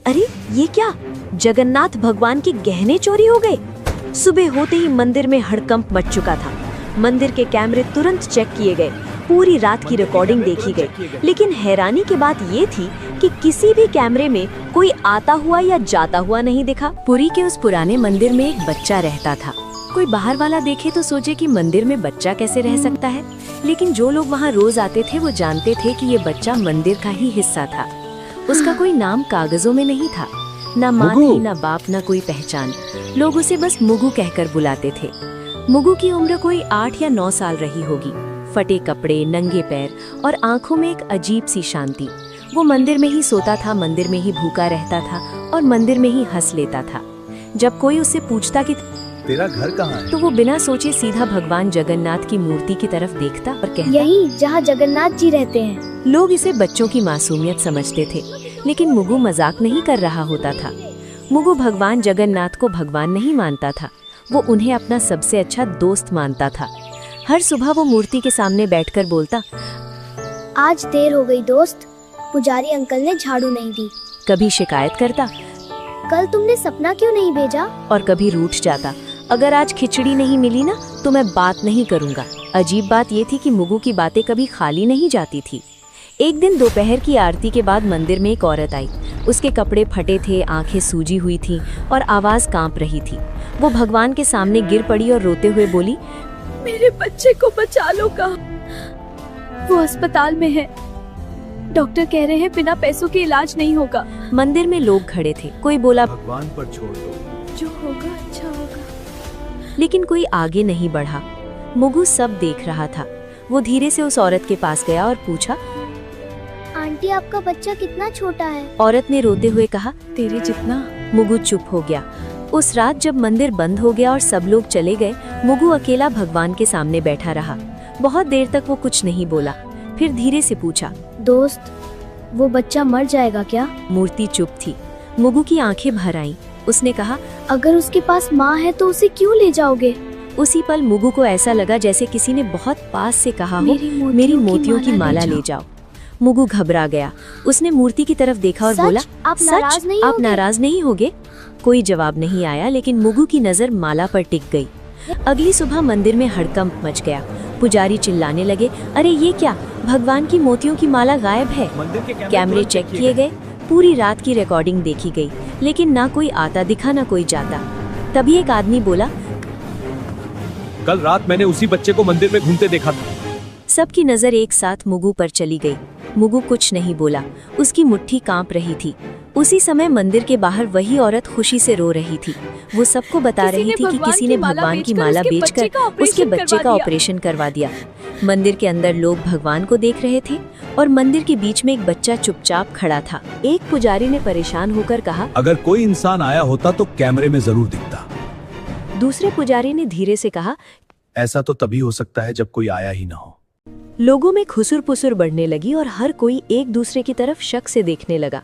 अरे ये क्या, जगन्नाथ भगवान के गहने चोरी हो गए। सुबह होते ही मंदिर में हड़कंप मच चुका था। मंदिर के कैमरे तुरंत चेक किए गए, पूरी रात की रिकॉर्डिंग देखी गई, लेकिन हैरानी की बात ये थी कि किसी भी कैमरे में कोई आता हुआ या जाता हुआ नहीं दिखा। पुरी के उस पुराने मंदिर में एक बच्चा रहता था। कोई बाहर वाला देखे तो सोचे कि मंदिर में बच्चा कैसे रह सकता है, लेकिन जो लोग वहाँ रोज आते थे वो जानते थे कि ये बच्चा मंदिर का ही हिस्सा था। उसका कोई नाम कागजों में नहीं था, ना माँ थी, ना बाप, ना कोई पहचान। लोग उसे बस मुगु कहकर बुलाते थे। मुगु की उम्र कोई 8 या 9 साल रही होगी। फटे कपड़े, नंगे पैर और आंखों में एक अजीब सी शांति। वो मंदिर में ही सोता था, मंदिर में ही भूखा रहता था और मंदिर में ही हंस लेता था। जब कोई उससे पूछता कि तेरा घर कहाँ है, तो वो बिना सोचे सीधा भगवान जगन्नाथ की मूर्ति की तरफ देखता और कहता, यही जहाँ जगन्नाथ जी रहते हैं। लोग इसे बच्चों की मासूमियत समझते थे, लेकिन मुगु मजाक नहीं कर रहा होता था। मुगु भगवान जगन्नाथ को भगवान नहीं मानता था, वो उन्हें अपना सबसे अच्छा दोस्त मानता था। हर सुबह वो मूर्ति के सामने बैठकर बोलता, आज देर हो गई दोस्त, पुजारी अंकल ने झाड़ू नहीं दी। कभी शिकायत करता, कल तुमने सपना क्यों नहीं भेजा? और कभी रूठ जाता, अगर आज खिचड़ी नहीं मिली ना तो मैं बात नहीं करूँगा। अजीब बात ये थी कि मुगु की बातें कभी खाली नहीं जाती थी। एक दिन दोपहर की आरती के बाद मंदिर में एक औरत आई। उसके कपड़े फटे थे, आंखें सूजी हुई थी और आवाज कांप रही थी। वो भगवान के सामने गिर पड़ी और रोते हुए बोली, मेरे बच्चे को बचा लो का, वो अस्पताल में है। डॉक्टर कह रहे हैं बिना पैसों के इलाज नहीं होगा। मंदिर में लोग खड़े थे। कोई बोला, भगवान पर छोड़ दो, जो होगा अच्छा होगा। लेकिन कोई आगे नहीं बढ़ा। मुगु सब देख रहा था। वो धीरे से उस औरत के पास गया और पूछा, आंटी आपका बच्चा कितना छोटा है? औरत ने रोते हुए कहा, तेरे जितना। मुगु चुप हो गया। उस रात जब मंदिर बंद हो गया और सब लोग चले गए, मुगु अकेला भगवान के सामने बैठा रहा। बहुत देर तक वो कुछ नहीं बोला, फिर धीरे से पूछा, दोस्त, वो बच्चा मर जाएगा क्या? मूर्ति चुप थी। मुगु की आंखें भर आईं। उसने कहा, अगर उसके पास माँ है तो उसे क्यों ले जाओगे? उसी पल मुगु को ऐसा लगा जैसे किसी ने बहुत पास से कहा हो, मेरी मोतियों की माला ले जाओ। मुगु घबरा गया। उसने मूर्ति की तरफ देखा और बोला, आप नाराज नहीं आप होगे? नाराज नहीं होगे? कोई जवाब नहीं आया, लेकिन मुगु की नजर माला पर टिक गई। अगली सुबह मंदिर में हड़कंप मच गया। पुजारी चिल्लाने लगे, अरे ये क्या, भगवान की मोतियों की माला गायब है। मंदिर के कैमरे चेक किए गए, पूरी रात की रिकॉर्डिंग देखी गई, लेकिन ना कोई आता दिखा ना कोई जाता। तभी एक आदमी बोला, कल रात मैंने उसी बच्चे को मंदिर में घूमते देखा था। सबकी नजर एक साथ मुगु पर चली गई। मुगु कुछ नहीं बोला, उसकी मुट्ठी कांप रही थी। उसी समय मंदिर के बाहर वही औरत खुशी से रो रही थी। वो सबको बता रही थी कि किसी ने भगवान की माला बेचकर उसके बच्चे का ऑपरेशन करवा दिया। मंदिर के अंदर लोग भगवान को देख रहे थे और मंदिर के बीच में एक बच्चा चुपचाप खड़ा था। एक पुजारी ने परेशान होकर कहा, अगर कोई इंसान आया होता तो कैमरे में जरूर दिखता। दूसरे पुजारी ने धीरे से कहा, ऐसा तो तभी हो सकता है जब कोई आया ही ना हो। लोगों में खुसुर पुसुर बढ़ने लगी और हर कोई एक दूसरे की तरफ शक से देखने लगा।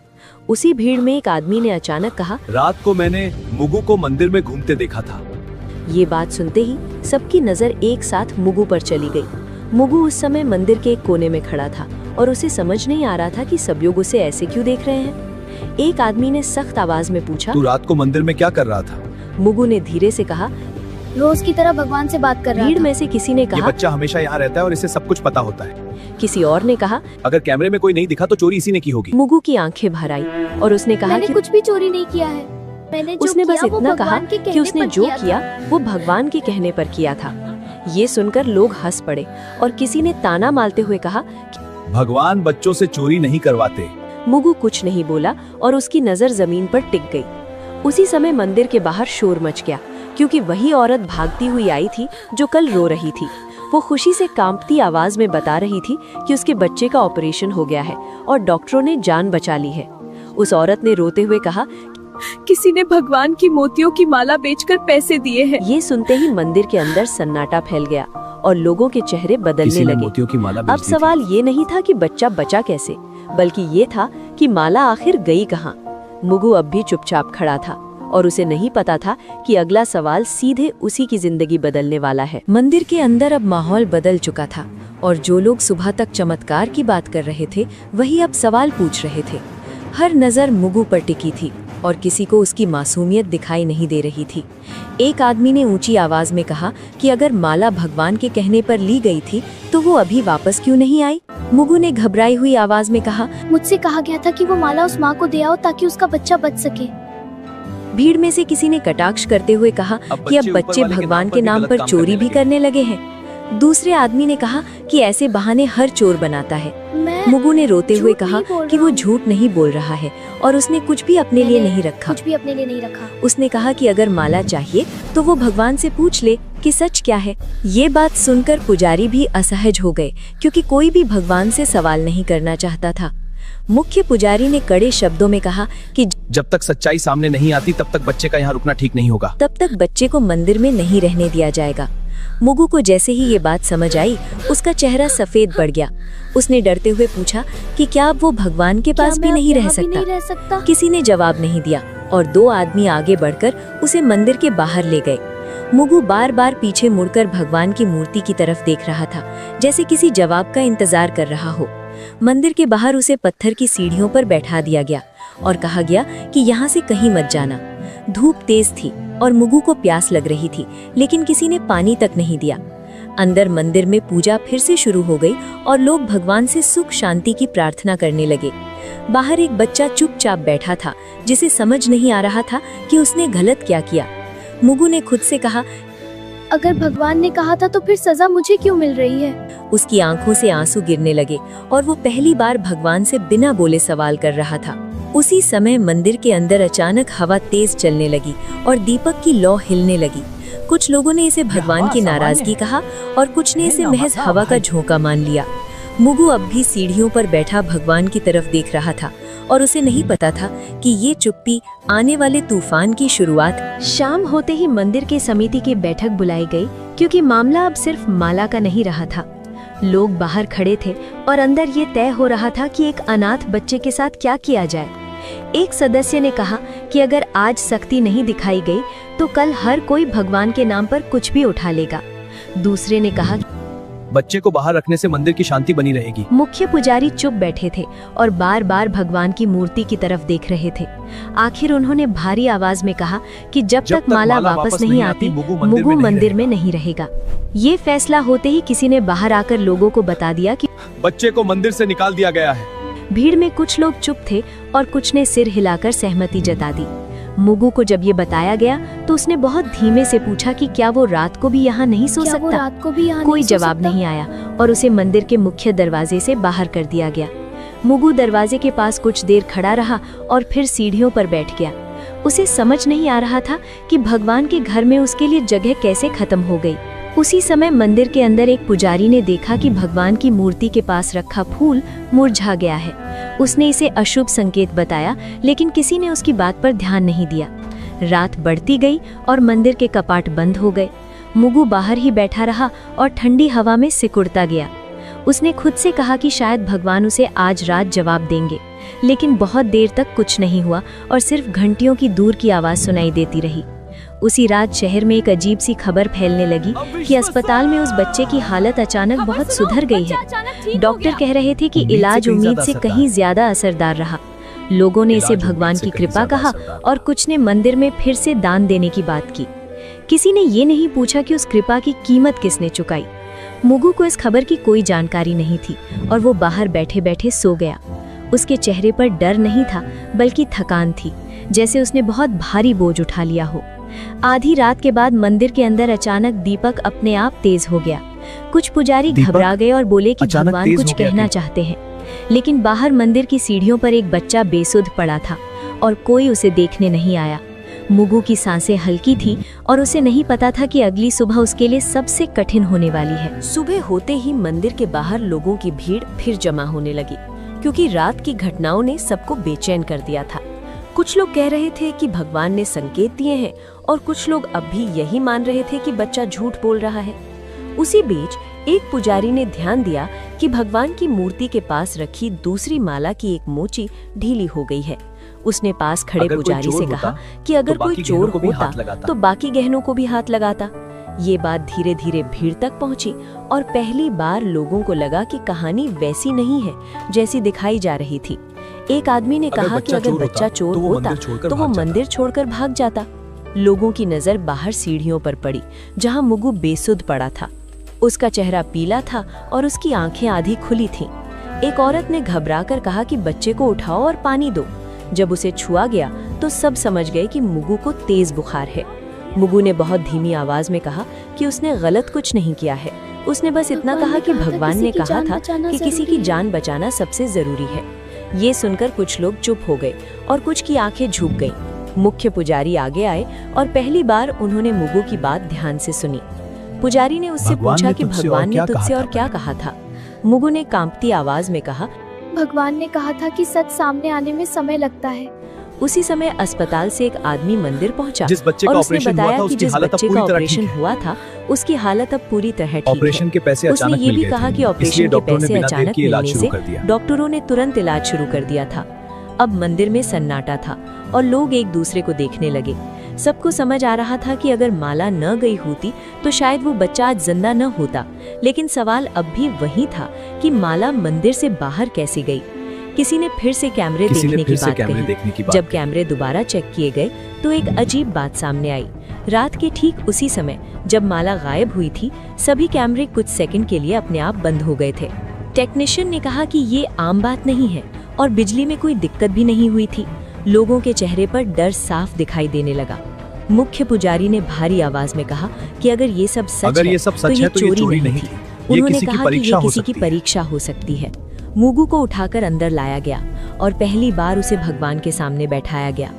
उसी भीड़ में एक आदमी ने अचानक कहा, रात को मैंने मुगु को मंदिर में घूमते देखा था। ये बात सुनते ही सबकी नजर एक साथ मुगु पर चली गई। मुगु उस समय मंदिर के एक कोने में खड़ा था और उसे समझ नहीं आ रहा था कि सब लोग उसे ऐसे क्यों देख रहे हैं। एक आदमी ने सख्त आवाज में पूछा, तू रात को मंदिर में क्या कर रहा था? मुगु ने धीरे से कहा, रोज की तरह भगवान से बात कर रहा भीड़ था। में से किसी ने ये कहा, बच्चा हमेशा यहाँ रहता है और इसे सब कुछ पता होता है। किसी और ने कहा, अगर कैमरे में कोई नहीं दिखा तो चोरी इसी ने की होगी। मुगु की आंखें भर आई और उसने कहा मैंने कि कुछ भी चोरी नहीं किया है। मैंने जो उसने बस किया वो इतना कहा भगवान के कि कहने उसने पर जो था। किया वो भगवान के कहने पर किया था। ये सुनकर लोग हंस पड़े और किसी ने ताना मारते हुए कहा, भगवान बच्चों से चोरी नहीं करवाते। मुगु कुछ नहीं बोला और उसकी नजर जमीन पर टिक गई। उसी समय मंदिर के बाहर शोर मच गया, क्योंकि वही औरत भागती हुई आई थी जो कल रो रही थी। वो खुशी से कांपती आवाज में बता रही थी कि उसके बच्चे का ऑपरेशन हो गया है और डॉक्टरों ने जान बचा ली है। उस औरत ने रोते हुए कहा, किसी ने भगवान की मोतियों की माला बेचकर पैसे दिए हैं। ये सुनते ही मंदिर के अंदर सन्नाटा फैल गया और लोगों के चेहरे बदलने किसी ने लगे। मोतियों की माला अब बेच दी थी। सवाल ये नहीं था कि बच्चा बचा कैसे, बल्कि ये था कि माला आखिर गई कहाँ। मुगु अब भी चुपचाप खड़ा था और उसे नहीं पता था कि अगला सवाल सीधे उसी की जिंदगी बदलने वाला है। मंदिर के अंदर अब माहौल बदल चुका था और जो लोग सुबह तक चमत्कार की बात कर रहे थे वही अब सवाल पूछ रहे थे। हर नज़र मुगु पर टिकी थी और किसी को उसकी मासूमियत दिखाई नहीं दे रही थी। एक आदमी ने ऊंची आवाज में कहा कि अगर माला भगवान के कहने पर ली गई थी तो वो अभी वापस क्यों नहीं आई। मुगु ने घबराई हुई आवाज में कहा, मुझसे कहा गया था कि वो माला उस माँ को दे आओ ताकि उसका बच्चा बच सके। भीड़ में से किसी ने कटाक्ष करते हुए कहा कि अब बच्चे भगवान के नाम पर चोरी भी करने लगे हैं। दूसरे आदमी ने कहा कि ऐसे बहाने हर चोर बनाता है। मुगु ने रोते हुए कहा कि वो झूठ नहीं बोल रहा है और उसने कुछ भी अपने लिए नहीं रखा। उसने कहा कि अगर माला चाहिए तो वो भगवान से पूछ ले कि सच क्या है। ये बात सुनकर पुजारी भी असहज हो गए क्योंकि कोई भी भगवान से सवाल नहीं करना चाहता था। मुख्य पुजारी ने कड़े शब्दों में कहा कि जब तक सच्चाई सामने नहीं आती तब तक बच्चे का यहाँ रुकना ठीक नहीं होगा। तब तक बच्चे को मंदिर में नहीं रहने दिया जाएगा। मुगु को जैसे ही ये बात समझ आई, उसका चेहरा सफेद पड़ गया। उसने डरते हुए पूछा कि क्या अब वो भगवान के पास भी नहीं रह सकता? किसी ने जवाब नहीं दिया और दो आदमी आगे बढ़कर उसे मंदिर के बाहर ले गए। मुगु बार बार पीछे मुड़कर भगवान की मूर्ति की तरफ देख रहा था, जैसे किसी जवाब का इंतजार कर रहा हो। मंदिर के बाहर उसे पत्थर की सीढ़ियों पर बैठा दिया गया और कहा गया कि यहाँ से कहीं मत जाना। धूप तेज थी और मुगु को प्यास लग रही थी, लेकिन किसी ने पानी तक नहीं दिया। अंदर मंदिर में पूजा फिर से शुरू हो गई और लोग भगवान से सुख शांति की प्रार्थना करने लगे। बाहर एक बच्चा चुपचाप बैठा था, जिसे समझ नहीं आ रहा था कि उसने गलत क्या किया। मुगु ने खुद से कहा, अगर भगवान ने कहा था तो फिर सजा मुझे क्यों मिल रही है? उसकी आंखों से आंसू गिरने लगे और वो पहली बार भगवान से बिना बोले सवाल कर रहा था। उसी समय मंदिर के अंदर अचानक हवा तेज चलने लगी और दीपक की लौ हिलने लगी। कुछ लोगों ने इसे भगवान की नाराजगी कहा और कुछ ने इसे महज हवा का झोंका मान लिया। मुगु अब भी सीढ़ियों पर बैठा भगवान की तरफ देख रहा था और उसे नहीं पता था कि ये चुप्पी आने वाले तूफान की शुरुआत। शाम होते ही मंदिर के समिति की बैठक बुलाई गई क्योंकि मामला अब सिर्फ माला का नहीं रहा था। लोग बाहर खड़े थे और अंदर ये तय हो रहा था कि एक अनाथ बच्चे के साथ क्या किया जाए। एक सदस्य ने कहा कि अगर आज सख्ती नहीं दिखाई गई तो कल हर कोई भगवान के नाम पर कुछ भी उठा लेगा। दूसरे ने कहा, बच्चे को बाहर रखने से मंदिर की शांति बनी रहेगी। मुख्य पुजारी चुप बैठे थे और बार बार भगवान की मूर्ति की तरफ देख रहे थे। आखिर उन्होंने भारी आवाज में कहा कि जब तक माला वापस नहीं आती, मुगु मंदिर में नहीं रहेगा। ये फैसला होते ही किसी ने बाहर आकर लोगों को बता दिया कि बच्चे को मंदिर से निकाल दिया गया है। भीड़ में कुछ लोग चुप थे और कुछ ने सिर हिलाकर सहमति जता दी। मुगु को जब ये बताया गया तो उसने बहुत धीमे से पूछा कि क्या वो रात को भी यहाँ नहीं सो सकता? कोई जवाब नहीं आया और उसे मंदिर के मुख्य दरवाजे से बाहर कर दिया गया। मुगु दरवाजे के पास कुछ देर खड़ा रहा और फिर सीढ़ियों पर बैठ गया। उसे समझ नहीं आ रहा था कि भगवान के घर में उसके लिए जगह कैसे खत्म हो गई। उसी समय मंदिर के अंदर एक पुजारी ने देखा कि भगवान की मूर्ति के पास रखा फूल मुरझा गया है। उसने इसे अशुभ संकेत बताया, लेकिन किसी ने उसकी बात पर ध्यान नहीं दिया। रात बढ़ती गई और मंदिर के कपाट बंद हो गए। मुगु बाहर ही बैठा रहा और ठंडी हवा में सिकुड़ता गया। उसने खुद से कहा कि शायद भगवान उसे आज रात जवाब देंगे, लेकिन बहुत देर तक कुछ नहीं हुआ और सिर्फ घंटियों की दूर की आवाज सुनाई देती रही। उसी रात शहर में एक अजीब सी खबर फैलने लगी कि अस्पताल में उस बच्चे की हालत अचानक बहुत सुधर गई है। डॉक्टर कह रहे थे कि इलाज उम्मीद से कहीं ज्यादा असरदार रहा। लोगों ने इसे भगवान की कृपा कहा और कुछ ने मंदिर में फिर से दान देने की बात की। किसी ने ये नहीं पूछा कि उस कृपा की कीमत किसने चुकाई। मुगु को इस खबर की कोई जानकारी नहीं थी और वो बाहर बैठे बैठे सो गया। उसके चेहरे पर डर नहीं था बल्कि थकान थी, जैसे उसने बहुत भारी बोझ उठा लिया हो। आधी रात के बाद मंदिर के अंदर अचानक दीपक अपने आप तेज हो गया। कुछ पुजारी घबरा गए और बोले कि भगवान कुछ कहना चाहते हैं, लेकिन बाहर मंदिर की सीढ़ियों पर एक बच्चा बेसुध पड़ा था और कोई उसे देखने नहीं आया। मुगु की सांसें हल्की थी और उसे नहीं पता था कि अगली सुबह उसके लिए सबसे कठिन होने वाली है। सुबह होते ही मंदिर के बाहर लोगों की भीड़ फिर जमा होने लगी, क्योंकि रात की घटनाओं ने सबको बेचैन कर दिया था। कुछ लोग कह रहे थे कि भगवान ने संकेत दिए हैं और कुछ लोग अब भी यही मान रहे थे कि बच्चा झूठ बोल रहा है। उसी बीच एक पुजारी ने ध्यान दिया कि भगवान की मूर्ति के पास रखी दूसरी माला की एक मोची ढीली हो गई है। उसने पास खड़े पुजारी से कहा कि अगर कोई चोर होता तो बाकी गहनों को भी हाथ लगाता। ये बात धीरे धीरे भीड़ तक पहुंची और पहली बार लोगों को लगा कि कहानी वैसी नहीं है जैसी दिखाई जा रही थी। एक आदमी ने कहा कि अगर बच्चा चोर होता तो वो मंदिर छोड़कर भाग जाता। लोगों की नजर बाहर सीढ़ियों पर पड़ी जहां मुगु बेसुध पड़ा था। उसका चेहरा पीला था और उसकी आंखें आधी खुली थीं। एक औरत ने घबराकर कहा कि बच्चे को उठाओ और पानी दो। जब उसे छुआ गया तो सब समझ गए कि मुगु को तेज बुखार है। मुगु ने बहुत धीमी आवाज में कहा कि उसने गलत कुछ नहीं किया है। उसने बस इतना कहा कि भगवान ने कहा था कि किसी की जान बचाना सबसे जरूरी है। ये सुनकर कुछ लोग चुप हो गए और कुछ की आंखें झुक गईं। मुख्य पुजारी आगे आए और पहली बार उन्होंने मुगु की बात ध्यान से सुनी। पुजारी ने उससे पूछा कि भगवान ने तुझसे और क्या कहा था। मुगु ने कांपती आवाज में कहा, भगवान ने कहा था कि सच सामने आने में समय लगता है। उसी समय अस्पताल से एक आदमी मंदिर पहुंचा जिस बच्चे और का उसने ऑपरेशन हुआ बताया था, कि उसकी जिस हालत अब बच्चे पूरी का तरह ऑपरेशन ठीक है। हुआ था उसकी हालत अब पूरी तरह ठीक ऑपरेशन है। के पैसे उसने अचानक ये मिल भी गए कहा थे, कि ऑपरेशन इसलिए के डॉक्टरों ने पैसे बिना देर अचानक के इलाज मिलने शुरू से कर दिया। डॉक्टरों ने तुरंत इलाज शुरू कर दिया था। अब मंदिर में सन्नाटा था और लोग एक दूसरे को देखने लगे। सबको समझ आ रहा था कि अगर माला न गई होती तो शायद वो बच्चा आज जिंदा न होता। लेकिन सवाल अब भी वही था कि माला मंदिर से बाहर कैसे गई। किसी ने फिर से कैमरे देखने की बात कही। जब कैमरे दोबारा चेक किए गए तो एक अजीब बात सामने आई। रात के ठीक उसी समय जब माला गायब हुई थी, सभी कैमरे कुछ सेकंड के लिए अपने आप बंद हो गए थे। टेक्नीशियन ने कहा कि ये आम बात नहीं है और बिजली में कोई दिक्कत भी नहीं हुई थी। लोगों के चेहरे पर डर साफ दिखाई देने लगा। मुख्य पुजारी ने भारी आवाज में कहा कि अगर ये सब सच है तो ये चोरी नहीं थी। उन्होंने कहा कि ये किसी की परीक्षा हो सकती है। मुगु को उठाकर अंदर लाया गया और पहली बार उसे भगवान के सामने बैठाया गया।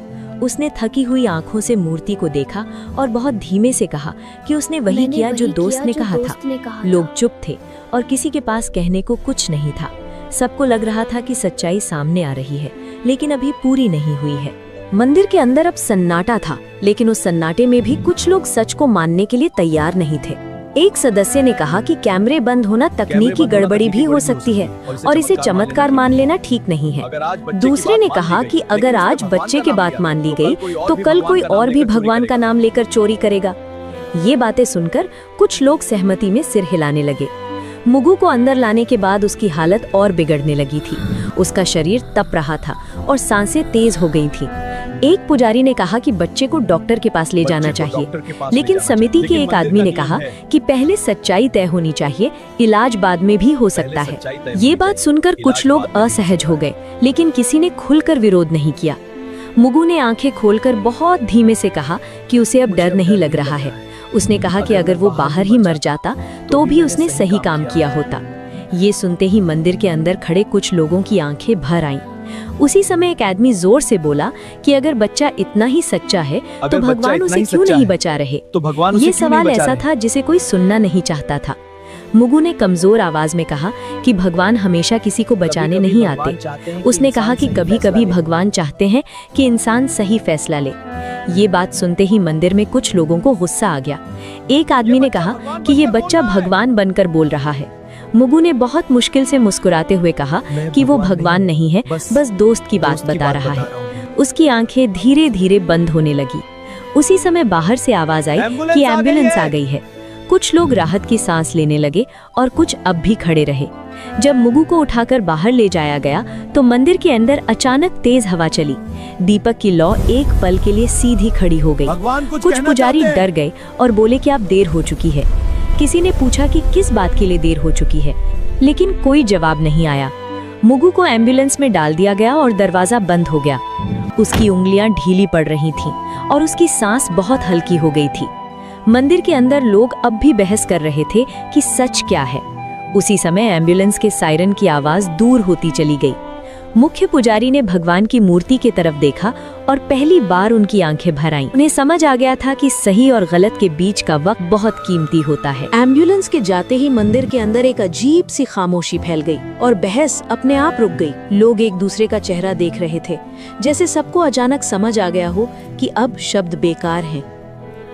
उसने थकी हुई आंखों से मूर्ति को देखा और बहुत धीमे से कहा कि उसने वही किया जो दोस्त ने कहा था। लोग चुप थे और किसी के पास कहने को कुछ नहीं था। सबको लग रहा था कि सच्चाई सामने आ रही है, लेकिन अभी पूरी नहीं हुई है। मंदिर के अंदर अब सन्नाटा था, लेकिन उस सन्नाटे में भी कुछ लोग सच को मानने के लिए तैयार नहीं थे। एक सदस्य ने कहा कि कैमरे बंद होना तकनीकी गड़बड़ी भी हो सकती है और इसे चमत्कार मान लेना ठीक नहीं है। दूसरे ने कहा कि अगर आज बच्चे की बात मान ली गई तो कल कोई और भी भगवान का नाम लेकर चोरी करेगा। ये बातें सुनकर कुछ लोग सहमति में सिर हिलाने लगे। मुगु को अंदर लाने के बाद उसकी हालत और बिगड़ने लगी थी। उसका शरीर तप रहा था और सांसें तेज हो गई थी। एक पुजारी ने कहा कि बच्चे को डॉक्टर के पास ले जाना चाहिए, लेकिन समिति के एक आदमी ने कहा कि पहले सच्चाई तय होनी चाहिए, इलाज बाद में भी हो सकता है। ये बात सुनकर कुछ लोग असहज हो गए, लेकिन किसी ने खुलकर विरोध नहीं किया। मुगु ने आंखें खोलकर बहुत धीमे से कहा कि उसे अब डर नहीं लग रहा है। उसने कहा कि अगर वो बाहर ही मर जाता तो भी उसने सही काम किया होता। ये सुनते ही मंदिर के अंदर खड़े कुछ लोगों की आंखें भर आईं। उसी समय एक आदमी जोर से बोला कि अगर बच्चा इतना ही सच्चा है तो भगवान उसे क्यों नहीं बचा रहे। ये सवाल ऐसा था जिसे कोई सुनना नहीं चाहता था। मुगु ने कमजोर आवाज में कहा कि भगवान हमेशा किसी को बचाने नहीं आते। उसने कहा कि कभी-कभी भगवान चाहते हैं कि इंसान सही फैसला ले। ये बात सुनते ही मंदिर में कुछ लोगों को गुस्सा आ गया। एक आदमी ने कहा कि ये बच्चा भगवान बनकर बोल रहा है। मुगु ने बहुत मुश्किल से मुस्कुराते हुए कहा कि वो भगवान नहीं है, बस दोस्त की बात बता रहा है। उसकी आंखें धीरे धीरे बंद होने लगी। उसी समय बाहर से आवाज आई कि एम्बुलेंस आ गई है। कुछ लोग राहत की सांस लेने लगे और कुछ अब भी खड़े रहे। जब मुगु को उठाकर बाहर ले जाया गया तो मंदिर के अंदर अचानक तेज हवा चली। दीपक की लौ एक पल के लिए सीधी खड़ी हो गई। कुछ पुजारी डर गए और बोले कि अब देर हो चुकी है। किसी ने पूछा कि किस बात के लिए देर हो चुकी है, लेकिन कोई जवाब नहीं आया। मुगु को एम्बुलेंस में डाल दिया गया और दरवाजा बंद हो गया। उसकी उंगलियां ढीली पड़ रही थीं और उसकी सांस बहुत हल्की हो गई थी। मंदिर के अंदर लोग अब भी बहस कर रहे थे कि सच क्या है। उसी समय एम्बुलेंस के सायरन की आवाज दूर होती चली गई। मुख्य पुजारी ने भगवान की मूर्ति की तरफ देखा और पहली बार उनकी आंखें भर आईं। उन्हें समझ आ गया था कि सही और गलत के बीच का वक्त बहुत कीमती होता है। एम्बुलेंस के जाते ही मंदिर के अंदर एक अजीब सी खामोशी फैल गई और बहस अपने आप रुक गई। लोग एक दूसरे का चेहरा देख रहे थे, जैसे सबको अचानक समझ आ गया हो कि अब शब्द बेकार हैं।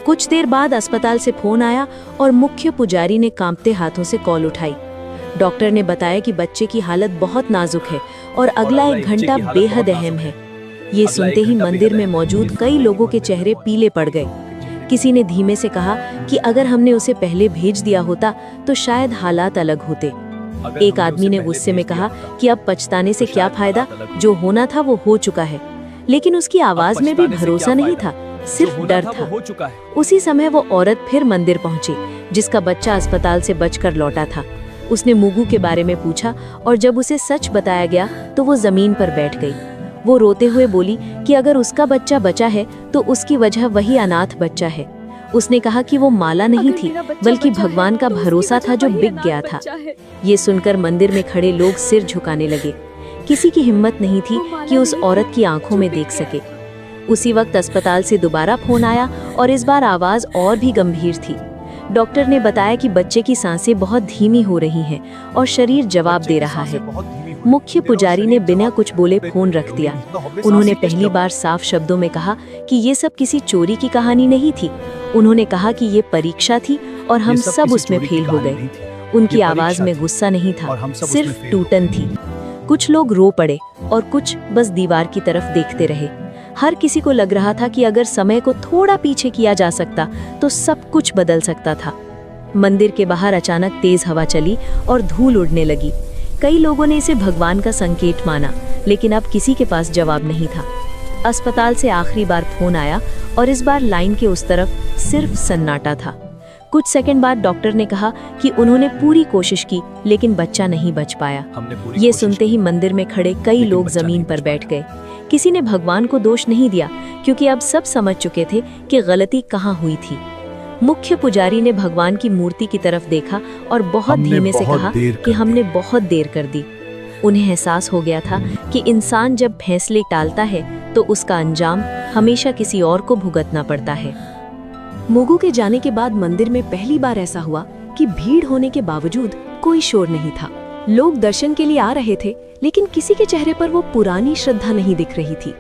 कुछ देर बाद अस्पताल से फोन आया और मुख्य पुजारी ने कांपते हाथों से कॉल उठाई। डॉक्टर ने बताया कि बच्चे की हालत बहुत नाजुक है और अगला 1 घंटा बेहद अहम है। ये सुनते ही मंदिर में मौजूद कई लोगों के चेहरे पीले पड़ गए। किसी ने धीमे से कहा कि अगर हमने उसे पहले भेज दिया होता तो शायद हालात अलग होते। एक आदमी ने गुस्से में कहा कि अब पछताने से क्या फायदा, जो होना था वो हो चुका है। लेकिन उसकी आवाज में भी भरोसा नहीं था, सिर्फ डर था। उसी समय वो औरत फिर मंदिर पहुंची, जिसका बच्चा अस्पताल से बचकर लौटा था। उसने मुगू के बारे में पूछा और जब उसे सच बताया गया तो वो जमीन पर बैठ गई। वो रोते हुए बोली कि अगर उसका बच्चा बचा है तो उसकी वजह वही अनाथ बच्चा है। उसने कहा कि वो माला नहीं थी, बल्कि भगवान का भरोसा था जो बिक गया था। ये सुनकर मंदिर में खड़े लोग सिर झुकाने लगे। किसी की हिम्मत नहीं थी कि उस औरत की आंखों में देख सके। उसी वक्त अस्पताल से दोबारा फोन आया और इस बार आवाज और भी गंभीर थी। डॉक्टर ने बताया कि बच्चे की सांसें बहुत धीमी हो रही हैं और शरीर जवाब दे रहा है। मुख्य पुजारी ने बिना कुछ बोले फोन रख दिया। उन्होंने पहली बार साफ शब्दों में कहा कि ये सब किसी चोरी की कहानी नहीं थी। उन्होंने कहा कि ये परीक्षा थी और हम सब उसमें फेल हो गए। उनकी आवाज में गुस्सा नहीं था, सिर्फ टूटन थी। कुछ लोग रो पड़े और कुछ बस दीवार की तरफ देखते रहे। हर किसी को लग रहा था कि अगर समय को थोड़ा पीछे किया जा सकता तो सब कुछ बदल सकता था। मंदिर के बाहर अचानक तेज हवा चली और धूल उड़ने लगी। कई लोगों ने इसे भगवान का संकेत माना, लेकिन अब किसी के पास जवाब नहीं था। अस्पताल से आखिरी बार फोन आया और इस बार लाइन के उस तरफ सिर्फ सन्नाटा था। कुछ सेकंड बाद डॉक्टर ने कहा कि उन्होंने पूरी कोशिश की, लेकिन बच्चा नहीं बच पाया। ये सुनते ही मंदिर में खड़े कई लोग जमीन पर बैठ गए। किसी ने भगवान को दोष नहीं दिया, क्योंकि अब सब समझ चुके थे कि गलती कहाँ हुई थी। मुख्य पुजारी ने भगवान की मूर्ति की तरफ देखा और बहुत धीमे से कहा कि हमने बहुत देर कर दी। उन्हें एहसास हो गया था कि इंसान जब फैसले टालता है तो उसका अंजाम हमेशा किसी और को भुगतना पड़ता है। मुगू के जाने के बाद मंदिर में पहली बार ऐसा हुआ कि भीड़ होने के बावजूद कोई शोर नहीं था। लोग दर्शन के लिए आ रहे थे, लेकिन किसी के चेहरे पर वो पुरानी श्रद्धा नहीं दिख रही थी।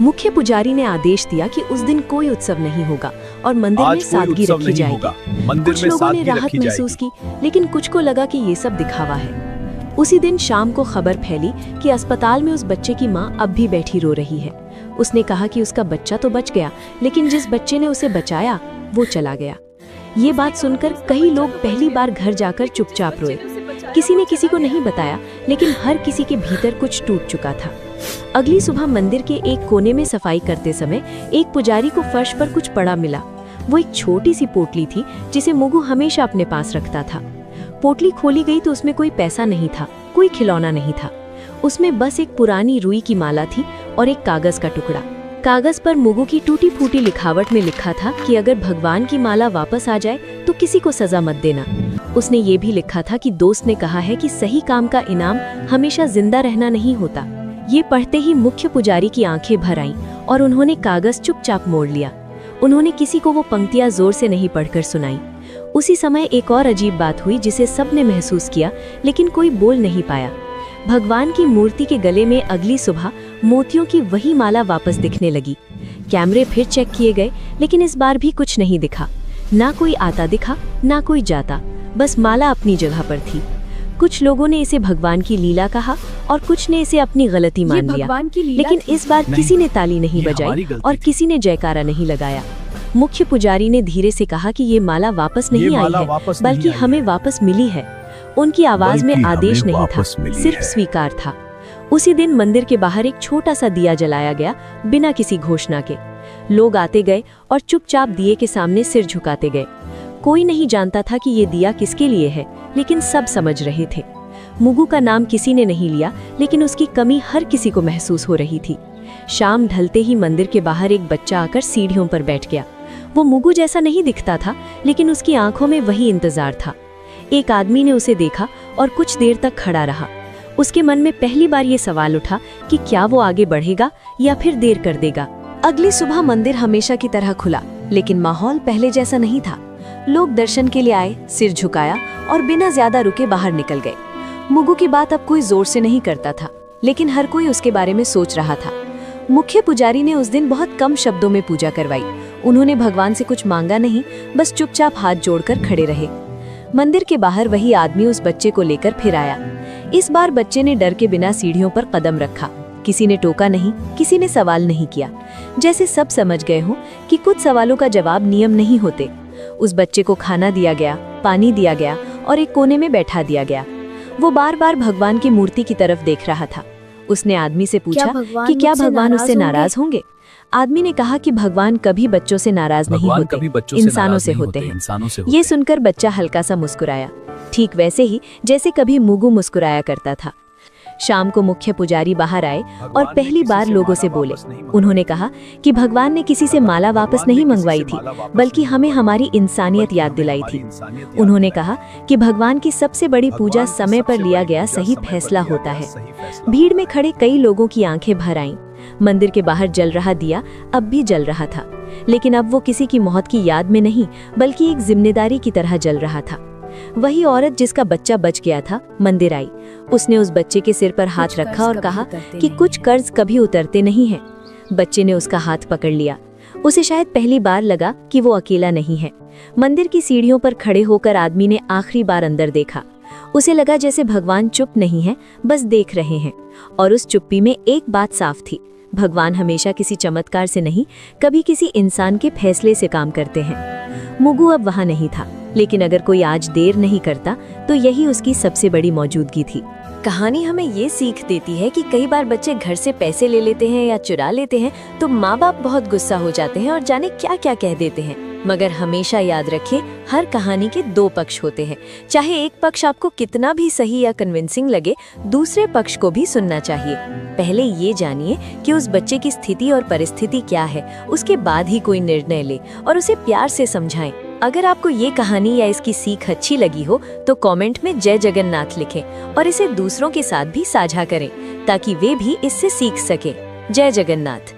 मुख्य पुजारी ने आदेश दिया कि उस दिन कोई उत्सव नहीं होगा और मंदिर में सादगी रखी जाएगी। कुछ लोगों ने राहत महसूस की, लेकिन कुछ को लगा कि ये सब दिखावा है। उसी दिन शाम को खबर फैली कि अस्पताल में उस बच्चे की मां अब भी बैठी रो रही है। उसने कहा कि उसका बच्चा तो बच गया, लेकिन जिस बच्चे ने उसे बचाया वो चला गया। ये बात सुनकर कई लोग पहली बार घर जाकर चुपचाप रोए। किसी ने किसी को नहीं बताया, लेकिन हर किसी के भीतर कुछ टूट चुका था। अगली सुबह मंदिर के एक कोने में सफाई करते समय एक पुजारी को फर्श पर कुछ पड़ा मिला। वो एक छोटी सी पोटली थी जिसे मुगू हमेशा अपने पास रखता था। पोटली खोली गई तो उसमें कोई पैसा नहीं था, कोई खिलौना नहीं था। उसमें बस एक पुरानी रुई की माला थी और एक कागज का टुकड़ा। कागज पर मुगू की टूटी फूटी लिखावट में लिखा था कि अगर भगवान की माला वापस आ जाए तो किसी को सजा मत देना। उसने ये भी लिखा था कि दोस्त ने कहा है कि सही काम का इनाम हमेशा जिंदा रहना नहीं होता। ये पढ़ते ही मुख्य पुजारी की आंखें भर आईं और उन्होंने कागज चुपचाप मोड़ लिया। उन्होंने किसी को वो पंक्तियां जोर से नहीं पढ़कर सुनाई। उसी समय एक और अजीब बात हुई जिसे सबने महसूस किया, लेकिन कोई बोल नहीं पाया। भगवान की मूर्ति के गले में अगली सुबह मोतियों की वही माला वापस दिखने लगी। कैमरे फिर चेक किए गए, लेकिन इस बार भी कुछ नहीं दिखा। ना कोई आता दिखा, ना कोई जाता, बस माला अपनी जगह पर थी। कुछ लोगों ने इसे भगवान की लीला कहा और कुछ ने इसे अपनी गलती मान लिया, लेकिन इस बार किसी ने ताली नहीं बजाई और किसी ने जयकारा नहीं लगाया। मुख्य पुजारी ने धीरे से कहा कि ये माला वापस नहीं आई है, बल्कि हमें वापस मिली है। उनकी आवाज में आदेश नहीं था, सिर्फ स्वीकार था। उसी दिन मंदिर के बाहर एक छोटा सा दिया जलाया गया, बिना किसी घोषणा के। लोग आते गए और चुपचाप दिए के सामने सिर झुकाते गए। कोई नहीं जानता था कि ये दिया किसके लिए है, लेकिन सब समझ रहे थे। मुगू का नाम किसी ने नहीं लिया, लेकिन उसकी कमी हर किसी को महसूस हो रही थी। शाम ढलते ही मंदिर के बाहर एक बच्चा आकर सीढ़ियों पर बैठ गया। वो मुगू जैसा नहीं दिखता था, लेकिन उसकी आंखों में वही इंतजार था। एक आदमी ने उसे देखा और कुछ देर तक खड़ा रहा। उसके मन में पहली बार ये सवाल उठा कि क्या वो आगे बढ़ेगा या फिर देर कर देगा। अगली सुबह मंदिर हमेशा की तरह खुला, लेकिन माहौल पहले जैसा नहीं था। लोग दर्शन के लिए आए, सिर झुकाया और बिना ज्यादा रुके बाहर निकल गए। मुगू की बात अब कोई जोर से नहीं करता था, लेकिन हर कोई उसके बारे में सोच रहा था। मुख्य पुजारी ने उस दिन बहुत कम शब्दों में पूजा करवाई। उन्होंने भगवान से कुछ मांगा नहीं, बस चुपचाप हाथ जोड़कर खड़े रहे। मंदिर के बाहर वही आदमी उस बच्चे को लेकर फिर आया। इस बार बच्चे ने डर के बिना सीढ़ियों पर कदम रखा। किसी ने टोका नहीं, किसी ने सवाल नहीं किया, जैसे सब समझ गए हों कि कुछ सवालों का जवाब नियम नहीं होते। उस बच्चे को खाना दिया गया, पानी दिया गया और एक कोने में बैठा दिया गया। वो बार बार भगवान की मूर्ति की तरफ देख रहा था। उसने आदमी से पूछा कि क्या भगवान उससे नाराज होंगे। आदमी ने कहा कि भगवान कभी बच्चों से नाराज नहीं होते, इंसानों से होते हैं। ये सुनकर बच्चा हल्का सा मुस्कुराया, ठीक वैसे ही जैसे कभी मुगु मुस्कुराया करता था। शाम को मुख्य पुजारी बाहर आए और पहली बार लोगों से बोले। उन्होंने कहा कि भगवान ने किसी से माला वापस नहीं मंगवाई थी, बल्कि हमें हमारी इंसानियत याद दिलाई थी। उन्होंने कहा कि भगवान की सबसे बड़ी पूजा समय पर लिया गया सही फैसला होता है। भीड़ में खड़े कई लोगों की आंखें भर आईं। मंदिर के बाहर जल रहा दिया अब भी जल रहा था, लेकिन अब वो किसी की मौत की याद में नहीं, बल्कि एक जिम्मेदारी की तरह जल रहा था। वही औरत जिसका बच्चा बच गया था मंदिर आई। उसने उस बच्चे के सिर पर हाथ रखा और कहा कि कुछ कर्ज कभी उतरते नहीं हैं। बच्चे ने उसका हाथ पकड़ लिया। उसे शायद पहली बार लगा कि वो अकेला नहीं है। मंदिर की सीढ़ियों पर खड़े होकर आदमी ने आखिरी बार अंदर देखा। उसे लगा जैसे भगवान चुप नहीं है, बस देख रहे हैं। और उस चुप्पी में एक बात साफ थी, भगवान हमेशा किसी चमत्कार से नहीं, कभी किसी इंसान के फैसले से काम करते हैं। मुगु अब वहां नहीं था, लेकिन अगर कोई आज देर नहीं करता तो यही उसकी सबसे बड़ी मौजूदगी थी। कहानी हमें ये सीख देती है कि कई बार बच्चे घर से पैसे ले लेते हैं या चुरा लेते हैं तो माँ बाप बहुत गुस्सा हो जाते हैं और जाने क्या क्या कह देते हैं। मगर हमेशा याद रखें, हर कहानी के दो पक्ष होते हैं। चाहे एक पक्ष आपको कितना भी सही या कन्विंसिंग लगे, दूसरे पक्ष को भी सुनना चाहिए। पहले ये जानिए कि उस बच्चे की स्थिति और परिस्थिति क्या है, उसके बाद ही कोई निर्णय ले और उसे प्यार से समझाएं। अगर आपको ये कहानी या इसकी सीख अच्छी लगी हो तो कमेंट में जय जगन्नाथ लिखें और इसे दूसरों के साथ भी साझा करें ताकि वे भी इससे सीख सकें। जय जगन्नाथ।